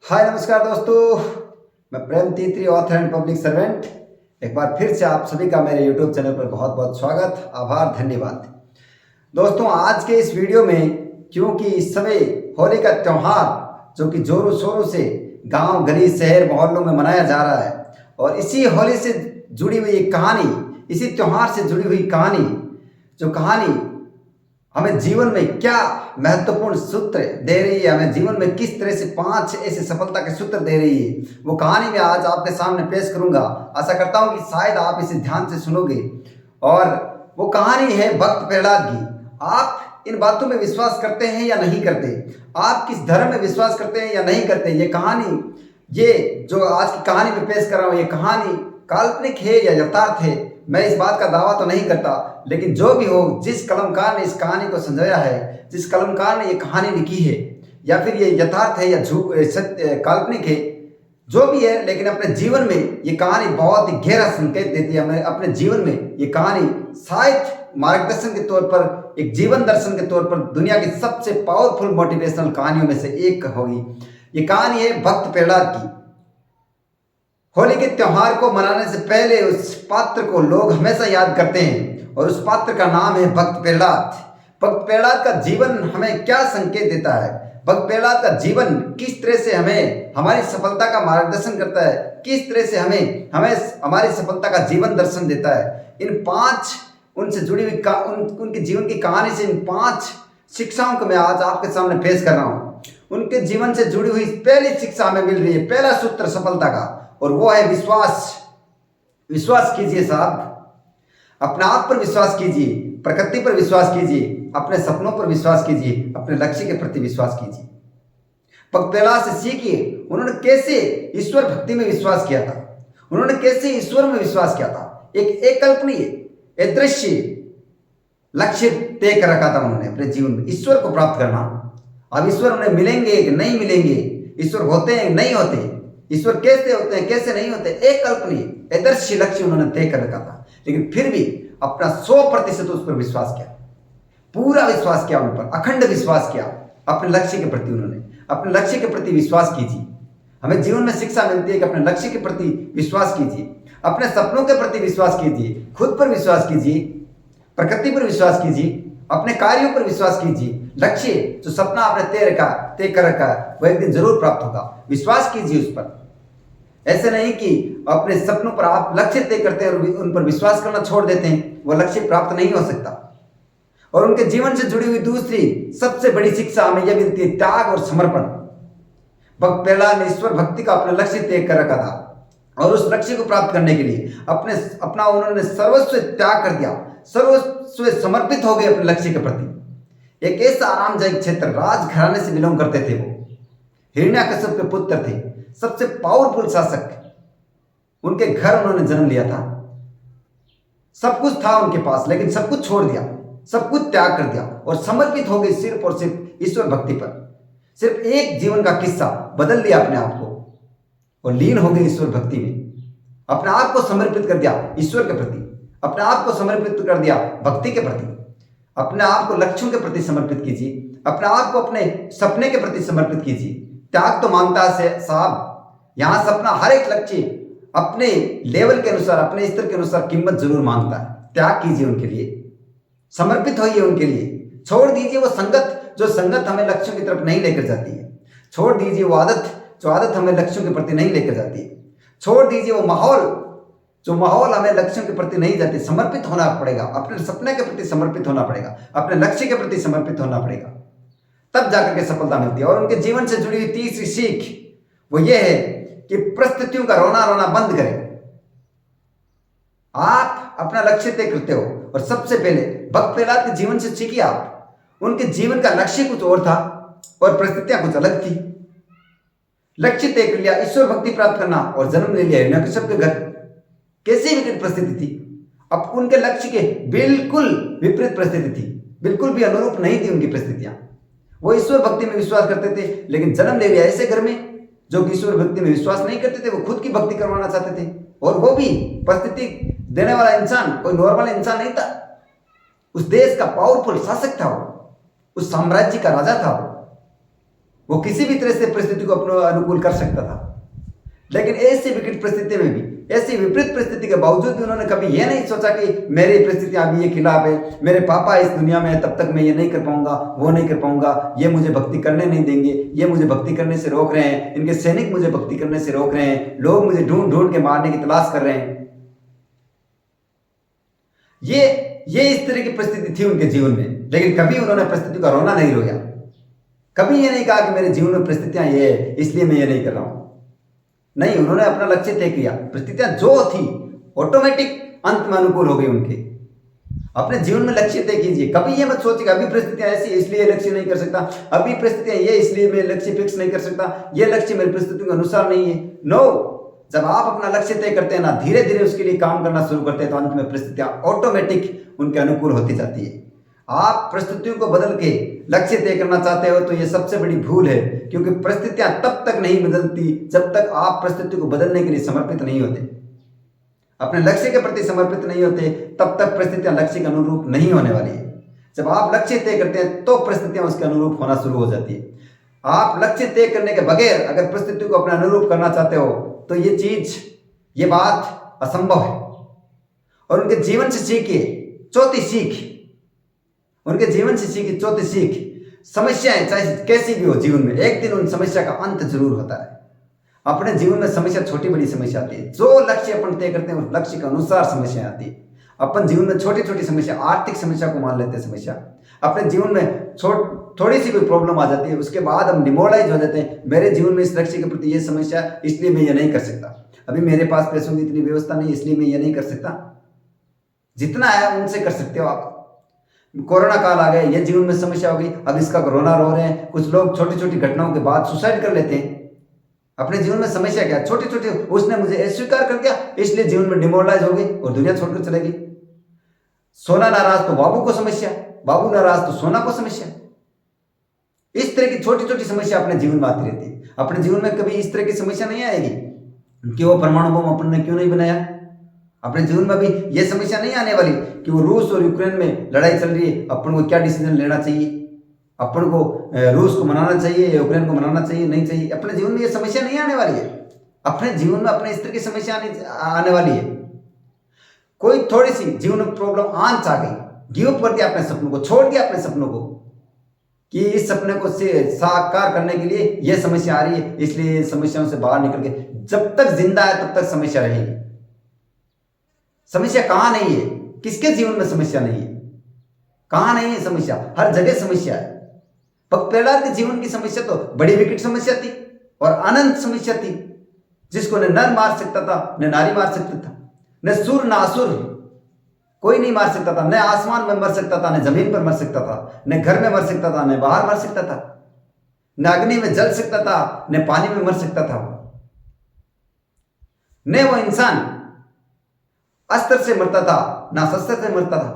हाय नमस्कार दोस्तों, मैं प्रेम तीत्री ऑथर एंड पब्लिक सर्वेंट। एक बार फिर से आप सभी का मेरे यूट्यूब चैनल पर बहुत बहुत स्वागत, आभार, धन्यवाद। दोस्तों, आज के इस वीडियो में क्योंकि इस समय होली का त्यौहार जो कि जोरों शोरों से गांव गली शहर मोहल्लों में मनाया जा रहा है और इसी होली से जुड़ी हुई एक कहानी, इसी त्यौहार से जुड़ी हुई कहानी, जो कहानी हमें जीवन में क्या महत्वपूर्ण सूत्र दे रही है, हमें जीवन में किस तरह से 5 ऐसे सफलता के सूत्र दे रही है, वो कहानी मैं आज आपके सामने पेश करूंगा। आशा करता हूं कि शायद आप इसे ध्यान से सुनोगे। और वो कहानी है भक्त प्रहलाद की। आप इन बातों में विश्वास करते हैं या नहीं करते? आप किस धर्म में विश्वास करते हैं या नहीं करते? ये कहानी, ये जो आज की कहानी में पेश कर रहा हूँ, ये कहानी काल्पनिक है या यथार्थ है, मैं इस बात का दावा तो नहीं करता, लेकिन जो भी हो, जिस कलमकार ने इस कहानी को संजोया है, जिस कलमकार ने ये कहानी लिखी है, या फिर ये यथार्थ है या सत्य काल्पनिक है, जो भी है, लेकिन अपने जीवन में ये कहानी बहुत ही गहरा संकेत देती है। हमें अपने जीवन में ये कहानी शायद मार्गदर्शन के तौर पर, एक जीवन दर्शन के तौर पर दुनिया की सबसे पावरफुल मोटिवेशनल कहानियों में से एक होगी। ये कहानी है भक्त प्रहलाद की। होली के त्योहार को मनाने से पहले उस पात्र को लोग हमेशा याद करते हैं और उस पात्र का नाम है भक्त प्रहलाद। भक्त प्रहलाद का जीवन हमें क्या संकेत देता है? भक्त प्रहलाद का जीवन किस तरह से हमें हमारी सफलता का मार्गदर्शन करता है, किस तरह से हमें हमारी सफलता का जीवन दर्शन देता है? इन 5 उनसे जुड़ी हुई उनके जीवन की कहानी से इन 5 शिक्षाओं को मैं आज आपके सामने पेश कर रहा हूँ। उनके जीवन से जुड़ी हुई पहली शिक्षा हमें मिल रही है, पहला सूत्र सफलता का, और वो है विश्वास। विश्वास कीजिए साहब, अपने आप पर विश्वास कीजिए, प्रकृति पर विश्वास कीजिए, अपने सपनों पर विश्वास कीजिए, अपने लक्ष्य के प्रति विश्वास कीजिए। भक्त प्रहलाद से सीखिए, उन्होंने कैसे ईश्वर भक्ति में विश्वास किया था, उन्होंने कैसे ईश्वर में विश्वास किया था। एक कल्पनीय, एक दृश्य लक्ष्य तय कर रखा था उन्होंने अपने जीवन में, ईश्वर को प्राप्त करना। अब ईश्वर उन्हें मिलेंगे कि नहीं मिलेंगे, ईश्वर होते हैं नहीं होते, ईश्वर कैसे होते हैं कैसे नहीं होते, एक कल्पनीय आदर्श लक्ष्य उन्होंने तय कर रखा था। लेकिन फिर भी अपना 100% उस पर विश्वास किया, पूरा विश्वास किया, उन पर अखंड विश्वास किया अपने लक्ष्य के प्रति। उन्होंने अपने लक्ष्य के प्रति विश्वास कीजिए। हमें जीवन में शिक्षा मिलती है कि अपने लक्ष्य के प्रति विश्वास कीजिए, अपने सपनों के प्रति विश्वास कीजिए, खुद पर विश्वास कीजिए, प्रकृति पर विश्वास कीजिए, अपने कार्यों पर विश्वास कीजिए। लक्ष्य जो सपना आपने तय कर रखा है वह एक दिन जरूर प्राप्त होगा, विश्वास कीजिए उस पर। ऐसे नहीं कि अपने सपनों पर आप लक्ष्य तय करते हैं और उन पर विश्वास करना छोड़ देते हैं, वह लक्ष्य प्राप्त नहीं हो सकता। और उनके जीवन से जुड़ी हुई दूसरी सबसे बड़ी शिक्षा हमें यह मिलती है, त्याग और समर्पण। भक्त प्रहलाद ने ईश्वर भक्ति का अपना लक्ष्य तय कर रखा था और उस लक्ष्य को प्राप्त करने के लिए अपना उन्होंने सर्वस्व त्याग कर दिया, सर्वस्व समर्पित हो गए अपने लक्ष्य के प्रति। एक ऐसा आरामदायक क्षेत्र, राजघराने से बिलोंग करते थे वो, हिरण्याकश्यप के पुत्र थे, सबसे पावरफुल शासक, उनके घर उन्होंने जन्म लिया था, सब कुछ था उनके पास, लेकिन सब कुछ छोड़ दिया, सब कुछ त्याग कर दिया और समर्पित हो गए सिर्फ और सिर्फ ईश्वर भक्ति पर। सिर्फ एक जीवन का किस्सा बदल दिया अपने आप को और लीन हो गए ईश्वर भक्ति में। अपने आप को समर्पित कर दिया ईश्वर के प्रति, अपने आप को समर्पित कर दिया भक्ति के प्रति। अपने आप को लक्ष्यों के प्रति समर्पित कीजिए, अपने आप को अपने सपने के प्रति समर्पित कीजिए। त्याग तो मांगता है साहब, यहां सपना, हर एक लक्ष्य अपने लेवल के अनुसार, अपने स्तर के अनुसार कीमत जरूर मांगता है। त्याग कीजिए उनके लिए, समर्पित होइए उनके लिए। छोड़ दीजिए वो संगत, जो संगत हमें लक्ष्यों की तरफ नहीं लेकर जाती है। छोड़ दीजिए वो आदत, जो आदत हमें लक्ष्यों के प्रति नहीं लेकर जाती है। छोड़ दीजिए वो माहौल, जो माहौल हमें लक्ष्यों के प्रति नहीं जाते। समर्पित होना पड़ेगा, अपने सपने के प्रति समर्पित होना पड़ेगा, अपने लक्ष्य के प्रति समर्पित होना पड़ेगा, तब जाकर के सफलता मिलती है। और उनके जीवन से जुड़ी हुई तीसरी सीख वो ये है कि परिस्थितियों का रोना रोना बंद करें। आप अपना लक्ष्य तय करते हो और सबसे पहले भक्त प्रहलाद के जीवन से सीखिए आप। उनके जीवन का लक्ष्य कुछ और था और परिस्थितियां कुछ अलग थी। लक्ष्य तय कर लिया, ईश्वर भक्ति प्राप्त करना, और जन्म ले लिया हिरण्याकश्यप के घर। कैसी विकट परिस्थिति थी, अब उनके लक्ष्य के बिल्कुल विपरीत परिस्थिति थी, बिल्कुल भी अनुरूप नहीं थी उनकी परिस्थितियां। वो ईश्वर भक्ति में विश्वास करते थे, लेकिन जन्म ले लिया ऐसे घर में जो कि ईश्वर भक्ति में विश्वास नहीं करते थे, वो खुद की भक्ति करवाना चाहते थे। और वो भी परिस्थिति देने वाला इंसान कोई नॉर्मल इंसान नहीं था, उस देश का पावरफुल शासक था वो, उस साम्राज्य का राजा था वो। वो किसी भी तरह से परिस्थिति को अपने अनुकूल कर सकता था। लेकिन ऐसी विकट परिस्थिति में भी, ऐसी विपरीत परिस्थिति के बावजूद भी उन्होंने कभी यह नहीं सोचा कि मेरी परिस्थितियां अभी ये खिलाफ है, मेरे पापा इस दुनिया में है, तब तक मैं ये नहीं कर पाऊंगा, वो नहीं कर पाऊंगा, ये मुझे भक्ति करने नहीं देंगे, ये मुझे भक्ति करने से रोक रहे हैं, इनके सैनिक मुझे भक्ति करने से रोक रहे हैं, लोग मुझे ढूंढ ढूंढ के मारने की तलाश कर रहे हैं। ये इस तरह की परिस्थिति थी उनके जीवन में। लेकिन कभी उन्होंने परिस्थिति का रोना नहीं रोया, कभी ये नहीं कहा कि मेरे जीवन में परिस्थितियां ये है इसलिए मैं ये नहीं कर रहा हूं। नहीं, उन्होंने अपना लक्ष्य तय किया। परिस्थितियां जो थी ऑटोमेटिक अंत में अनुकूल हो गई उनके। अपने जीवन में लक्ष्य तय कीजिए। कभी ये मत सोचिए अभी परिस्थितियां ऐसी इसलिए लक्ष्य नहीं कर सकता, अभी परिस्थितियां ये इसलिए मैं लक्ष्य फिक्स नहीं कर सकता, ये लक्ष्य मेरी परिस्थितियों के अनुसार नहीं है। नो, जब आप अपना लक्ष्य तय करते हैं ना, धीरे धीरे उसके लिए काम करना शुरू करते हैं, तो अंत में परिस्थितियां ऑटोमेटिक उनके अनुकूल होती जाती है। आप परिस्थितियों को बदल के लक्ष्य तय करना चाहते हो तो ये सबसे बड़ी भूल है, क्योंकि परिस्थितियां तब तक नहीं बदलती जब तक आप परिस्थितियों को बदलने के लिए समर्पित नहीं होते, अपने लक्ष्य के प्रति समर्पित नहीं होते, तब तक परिस्थितियां लक्ष्य के अनुरूप नहीं होने वाली है। जब आप लक्ष्य तय करते हैं तो परिस्थितियां उसके अनुरूप होना शुरू हो जाती है। आप लक्ष्य तय करने के बगैर अगर परिस्थितियों को अपने अनुरूप करना चाहते हो तो ये बात असंभव है। और उनके जीवन से सीखिए चौथी सीख, उनके जीवन से सीखिए चौथी सीख, समस्याएं चाहे कैसी भी हो जीवन में, एक दिन उन समस्या का अंत जरूर होता है। अपने जीवन में समस्या छोटी बड़ी समस्या आती है, जो लक्ष्य अपन तय करते हैं उस लक्ष्य के अनुसार समस्या आती है। अपन जीवन में छोटी छोटी समस्या, आर्थिक समस्या को मान लेते हैं समस्या, अपने जीवन में थोड़ी सी कोई प्रॉब्लम आ जाती है, उसके बाद हम डिमोरलाइज हो जाते हैं। मेरे जीवन में इस लक्ष्य के प्रति ये समस्या, इसलिए मैं ये नहीं कर सकता, अभी मेरे पास पैसों की इतनी व्यवस्था नहीं इसलिए मैं ये नहीं कर सकता। जितना है उनसे कर सकते हो आप। कोरोना काल आ गया, ये जीवन में समस्या हो गई, अब इसका कोरोना रो रहे हैं। कुछ लोग छोटी छोटी घटनाओं के बाद सुसाइड कर लेते हैं। अपने जीवन में समस्या क्या, छोटी छोटी, उसने मुझे अस्वीकार कर दिया इसलिए जीवन में डिमोरलाइज हो गई और दुनिया छोड़कर चले गई। सोना नाराज तो बाबू को समस्या, बाबू नाराज तो सोना को समस्या। इस तरह की छोटी छोटी समस्या अपने जीवन में आती रहती है। अपने जीवन में कभी इस तरह की समस्या नहीं आएगी कि वो परमाणु बम अपन ने क्यों नहीं बनाया। अपने जीवन में भी ये समस्या नहीं आने वाली कि वो रूस और यूक्रेन में लड़ाई चल रही है, अपन को क्या डिसीजन लेना चाहिए, अपन को रूस को मनाना चाहिए, यूक्रेन को मनाना चाहिए, नहीं चाहिए। अपने जीवन में ये समस्या नहीं आने वाली है। अपने जीवन में अपने इस तरह की समस्या आने वाली है। कोई थोड़ी सी जीवन में प्रॉब्लम आंच आ गई, गिव अप कर दिया अपने सपनों को, छोड़ दिया अपने सपनों को कि इस सपने को साकार करने के लिए यह समस्या आ रही है, इसलिए समस्याओं से बाहर निकल के, जब तक जिंदा है तब तक समस्या रहेगी। समस्या कहां नहीं है, किसके जीवन में समस्या नहीं है, कहां नहीं है समस्या, हर जगह समस्या है। भक्त प्रहलाद के जीवन की समस्या तो बड़ी विकट समस्या थी और अनंत समस्या थी, जिसको न नर मार सकता था, न नारी मार सकता था, न सुर न असुर, कोई नहीं मार सकता था। न आसमान में मर सकता था, न जमीन पर मर सकता था, न घर में मर सकता था, न बाहर मर सकता था, न अग्नि में जल सकता था, न पानी में मर सकता था। न वो इंसान अस्त्र से मरता था, ना शस्त्र से मरता था।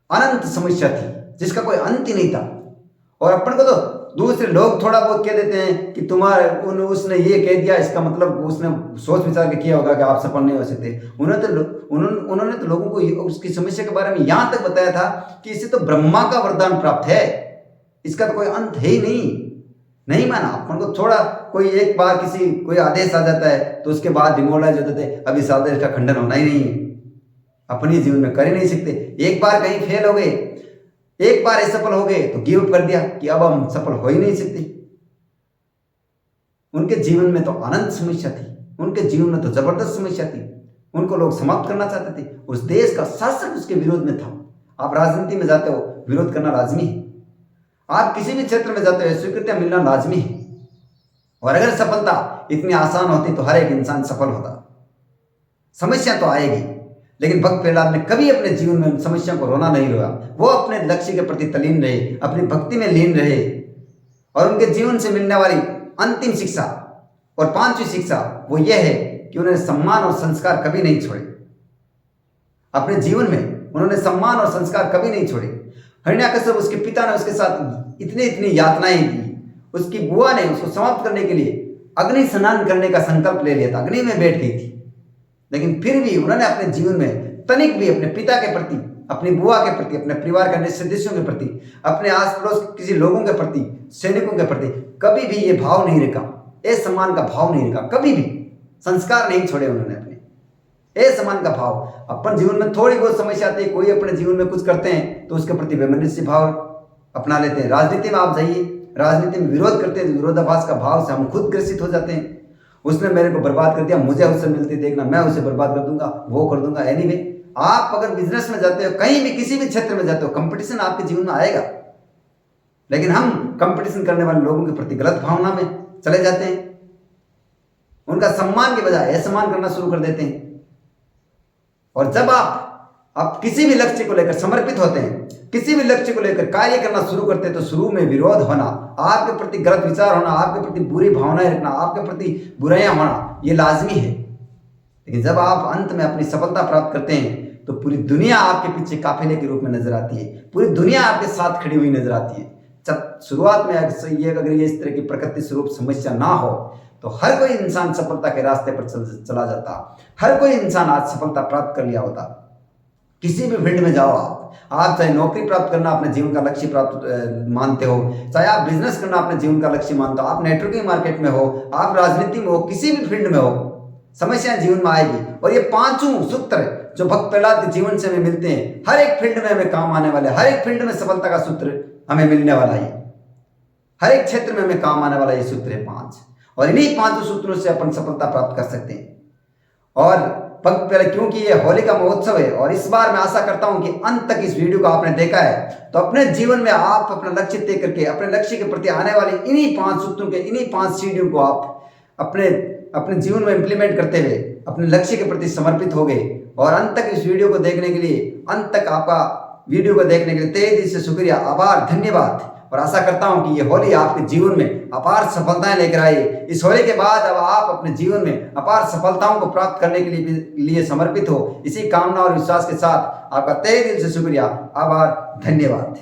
अनंत समस्या थी जिसका कोई अंत ही नहीं था। और अपन को तो दूसरे लोग थोड़ा बहुत कह देते हैं कि उसने ये कह दिया, इसका मतलब उसने सोच विचार के किया होगा कि आप सफल नहीं हो सकते। उन्होंने तो लोगों को उसकी समस्या के बारे में यहां तक बताया था कि इसे तो ब्रह्मा का वरदान प्राप्त है, इसका तो कोई अंत है ही नहीं माना। अपन को थोड़ा कोई एक बार कोई आदेश आ जाता है तो उसके बाद डिमोरलाइज हो जाते हैं, अब इस आदेश का खंडन होना ही नहीं है, अपने जीवन में कर ही नहीं सकते। एक बार कहीं फेल हो गए, एक बार असफल हो गए तो गिव अप कर दिया कि अब हम सफल हो ही नहीं सकते। उनके जीवन में तो अनंत समस्या थी, उनके जीवन में तो जबरदस्त समस्या थी, उनको लोग समाप्त करना चाहते थे। उस देश का शासक उसके विरोध में था। आप राजनीति में जाते हो, विरोध करना लाजमी है। आप किसी भी क्षेत्र में जाते हो, स्वीकृतियां मिलना लाजमी है। और अगर सफलता इतनी आसान होती तो हर एक इंसान सफल होता। समस्या तो आएगी, लेकिन भक्त प्रहलाद ने कभी अपने जीवन में समस्या को रोना नहीं रोया। वो अपने लक्ष्य के प्रति तल्लीन रहे, अपनी भक्ति में लीन रहे। और उनके जीवन से मिलने वाली अंतिम शिक्षा और पांचवी शिक्षा वो ये है कि उन्होंने सम्मान और संस्कार कभी नहीं छोड़े। अपने जीवन में उन्होंने सम्मान और संस्कार कभी नहीं छोड़े। हिरण्याकश्यप, उसके पिता ने उसके साथ इतनी यातनाएं की। उसकी बुआ ने उसको समाप्त करने के लिए अग्नि स्नान करने का संकल्प ले लिया था, अग्नि में बैठ गई थी। लेकिन फिर भी उन्होंने अपने जीवन में तनिक भी अपने पिता के प्रति अपनी बुआ के प्रति, अपने परिवार के अन्य सदस्यों के प्रति, अपने आस पड़ोस किसी लोगों के प्रति, सैनिकों के प्रति कभी भी ये भाव नहीं रखा, असम्मान का भाव नहीं रखा, कभी भी संस्कार नहीं छोड़े उन्होंने अपने असम्मान का भाव। अपन जीवन में थोड़ी बहुत समस्या आती है, कोई अपने जीवन में कुछ करते हैं तो उसके प्रति वैमनस्य भाव अपना लेते हैं। राजनीति में आप जाइए, राजनीति में विरोध करते हैं, विरोधाभास का भाव से हम खुद ग्रसित हो जाते हैं। उसने मेरे को बर्बाद कर दिया, मुझे उससे मिलती देखना, मैं उसे बर्बाद कर दूंगा, वो कर दूंगा। एनीवे, आप अगर बिजनेस में जाते हो, कहीं भी किसी भी क्षेत्र में जाते हो, कंपटीशन आपके जीवन में आएगा, लेकिन हम कंपटीशन करने वाले लोगों के प्रति गलत भावना में चले जाते हैं, उनका सम्मान के बजाय असम्मान करना शुरू कर देते हैं। और जब आप किसी भी लक्ष्य को लेकर समर्पित होते हैं, किसी भी लक्ष्य को लेकर कार्य करना शुरू करते हैं, तो शुरू में विरोध होना, आपके प्रति गलत विचार होना, आपके प्रति बुरी भावनाएं रखना, आपके प्रति बुराइयां होना, ये लाजमी है। लेकिन जब आप अंत में अपनी सफलता प्राप्त करते हैं तो पूरी दुनिया आपके पीछे काफिले के रूप में नजर आती है, पूरी दुनिया आपके साथ खड़ी हुई नजर आती है। जब शुरुआत में अगर ये इस तरह की प्रकृति स्वरूप समस्या ना हो तो हर कोई इंसान सफलता के रास्ते पर चला जाता, हर कोई इंसान आज सफलता प्राप्त कर लिया होता। किसी भी फील्ड में जाओ आप चाहे नौकरी प्राप्त करना अपने जीवन का लक्ष्य प्राप्त मानते हो, चाहे आप बिजनेस करना अपने जीवन का लक्ष्य मानते हो, आप नेटवर्किंग मार्केट में हो, आप राजनीति में हो, किसी भी फील्ड में हो, समस्याएं जीवन में आएगी। और ये पांचों सूत्र जो भक्त प्रहलाद के जीवन से हमें मिलते हैं, हर एक फील्ड में हमें काम आने वाले, हर एक फील्ड में सफलता का सूत्र हमें मिलने वाला है, हर एक क्षेत्र में हमें काम आने वाला ये सूत्र है 5। और इन्हीं 5 सूत्रों से अपन सफलता प्राप्त कर सकते हैं। और भक्त प्रहलाद, क्योंकि ये होली का महोत्सव है और इस बार मैं आशा करता हूं कि अंत तक इस वीडियो को आपने देखा है, तो अपने जीवन में आप अपना लक्ष्य तय करके अपने लक्ष्य के प्रति आने वाले इन्हीं 5 सूत्रों के, इन्हीं 5 सीढ़ियों को आप अपने जीवन में इंप्लीमेंट करते हुए अपने लक्ष्य के प्रति समर्पित हो गए। और अंत तक इस वीडियो को देखने के लिए, अंत तक आपका वीडियो को देखने के लिए तहे दिल से शुक्रिया, आभार, धन्यवाद। और आशा करता हूं कि ये होली आपके जीवन में अपार सफलताएं लेकर आए। इस होली के बाद अब आप अपने जीवन में अपार सफलताओं को प्राप्त करने के लिए समर्पित हो। इसी कामना और विश्वास के साथ आपका तहे दिल से शुक्रिया, आभार, धन्यवाद।